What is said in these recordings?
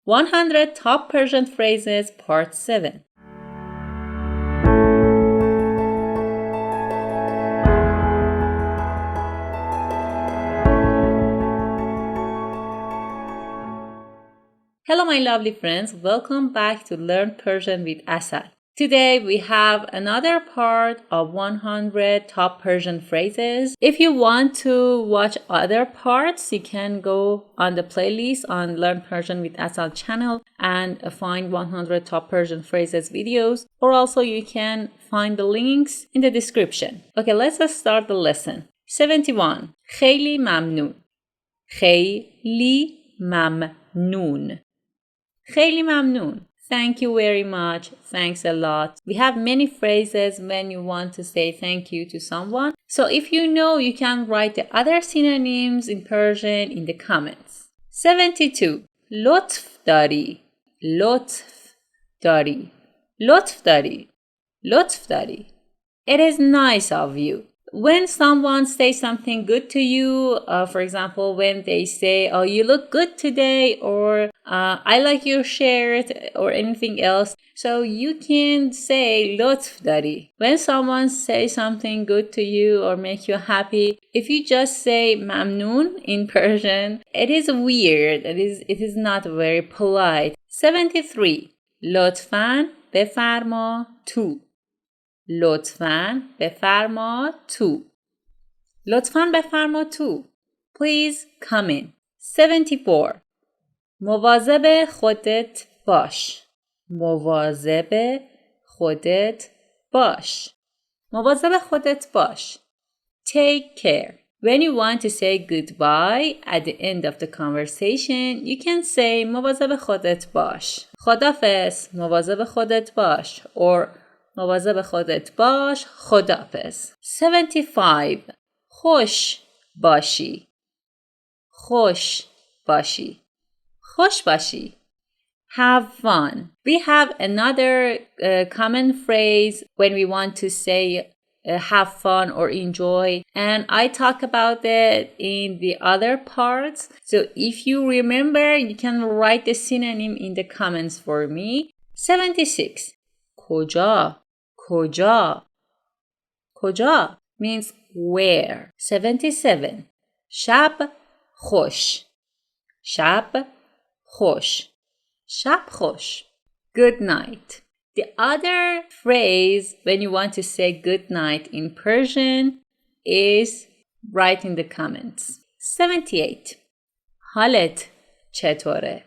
100 Top Persian Phrases Part 7. Hello my lovely friends, welcome back to Learn Persian with Asal. Today we have another part of 100 top Persian phrases. If you want to watch other parts, you can go on the playlist on Learn Persian with Asal channel and find 100 top Persian phrases videos, or also you can find the links in the description. Okay, let's start the lesson. 71. خیلی ممنون. خیلی ممنون. خیلی ممنون. Thank you very much. Thanks a lot. We have many phrases when you want to say thank you to someone. So if you know, you can write the other synonyms in Persian in the comments. 72. لطف داری. لطف داری. لطف داری. لطف داری. It is nice of you. When someone says something good to you, for example, when they say, oh, you look good today, or I like your shirt, or anything else, so you can say لطف داری. When someone says something good to you or make you happy, if you just say ممنون in Persian, it is weird. It is not very polite. 73. لطفاً بفرما تو. لطفاً بفرما تو. لطفاً بفرما تو. Please come in. 74. مواظب خودت باش. مواظب خودت باش. مواظب خودت باش. Take care. When you want to say goodbye at the end of the conversation, you can say مواظب خودت باش. خداحافظ. مواظب خودت باش. Or مواظب خودت باش. خداحافظ. 75. خوش باشی. خوش باشی. خوش باشی. Have fun. We have another common phrase when we want to say have fun or enjoy, and I talk about it in the other parts. So if you remember, you can write the synonym in the comments for me. 76. کجا. کجا. کجا means where. 77. شب خوش. شب خوش. شب خوش. Good night. The other phrase when you want to say good night in Persian is write in the comments. 78. حالت چطوره.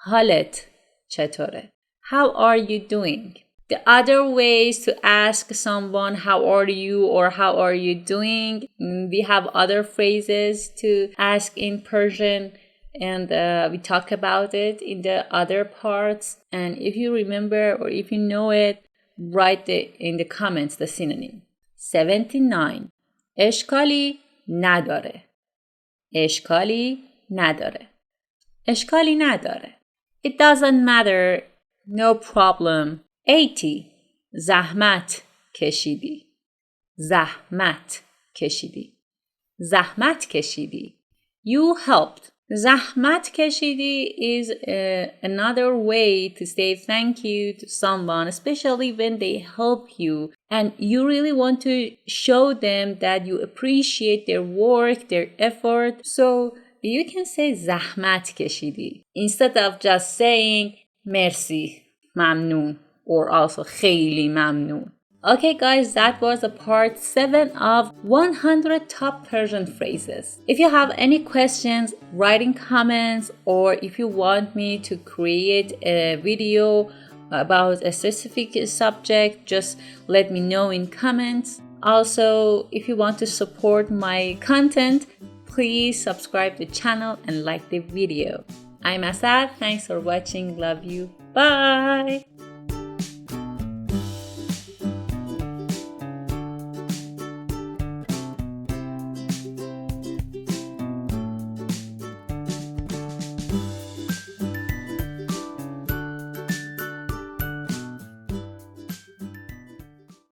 حالت چطوره. How are you doing? The other ways to ask someone how are you or how are you doing, we have other phrases to ask in Persian, and we talk about it in the other parts. And if you remember or if you know it, write it in the comments the synonym. 79. اشکالی نداره. اشکالی نداره. اشکالی نداره. It doesn't matter. No problem. 80. زحمت کشیدی. زحمت کشیدی. زحمت کشیدی. You helped. زحمت کشیدی is another way to say thank you to someone, especially when they help you and you really want to show them that you appreciate their work, their effort. So you can say زحمت کشیدی instead of just saying مرسی, ممنون, or also خیلی ممنون. Okay guys, that was a part 7 of 100 top Persian phrases. If you have any questions, write in comments, or if you want me to create a video about a specific subject, just let me know in comments. Also, if you want to support my content, please subscribe to the channel and like the video. I'm Asal. Thanks for watching. Love you. Bye.